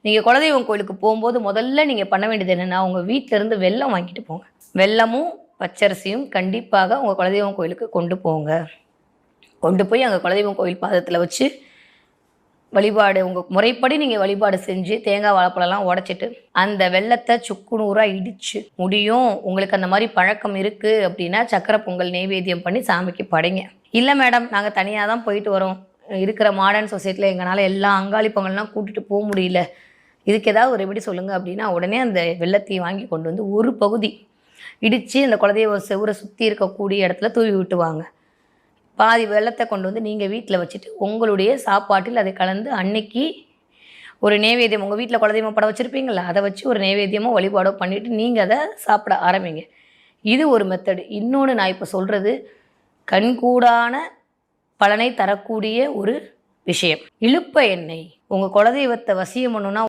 நீங்கள் குலதெய்வம் கோயிலுக்கு போகும்போது முதல்ல நீங்கள் பண்ண வேண்டியது என்னென்னா, உங்கள் வீட்டிலேருந்து வெல்லம் வாங்கிட்டு போங்க. வெல்லமும் பச்சரிசியும் கண்டிப்பாக உங்கள் குலதெய்வம் கோயிலுக்கு கொண்டு போங்க. கொண்டு போய் அங்கே குலதெய்வம் கோயில் பாதத்தில் வச்சு வழிபாடு உங்கள் முறைப்படி நீங்கள் வழிபாடு செஞ்சு தேங்காய் வாழைப்பழம்லாம் உடச்சிட்டு அந்த வெல்லத்தை சுக்கு நூறாக இடித்து முடியும். உங்களுக்கு அந்த மாதிரி பழக்கம் இருக்குது அப்படின்னா சக்கரை பொங்கல் நெய்வேத்தியம் பண்ணி சாமிக்கு படைங்க. இல்லை மேடம், நாங்கள் தனியாக தான் போயிட்டு வரோம், இருக்கிற மாடர்ன் சொசைட்டியில் எங்களால் எல்லா அங்காளி பொங்கல்லாம் கூட்டிகிட்டு போக முடியல, இதுக்கு ஏதாவது ஒரு எப்படி சொல்லுங்கள் அப்படின்னா, உடனே அந்த வெல்லத்தையும் வாங்கி கொண்டு வந்து ஒரு பகுதி இடித்து அந்த குலதெய்வ செவுரை சுற்றி இருக்கக்கூடிய இடத்துல தூவி விட்டுவாங்க. பாதி வெல்லத்தை கொண்டு வந்து நீங்கள் வீட்டில் வச்சுட்டு உங்களுடைய சாப்பாட்டில் அதை கலந்து அன்னைக்கு ஒரு நைவேத்தியம், உங்கள் வீட்டில் குலதெய்வம் படம் வச்சுருப்பீங்களா, அதை வச்சு ஒரு நைவேத்தியமோ வழிபாடோ பண்ணிவிட்டு நீங்கள் அதை சாப்பிட ஆரம்பிங்க. இது ஒரு மெத்தடு. இன்னொன்று நான் இப்போ சொல்கிறது கண்கூடான பலனை தரக்கூடிய ஒரு விஷயம். இழுப்ப எண்ணெய். உங்கள் குலதெய்வத்தை வசியம் பண்ணணுன்னா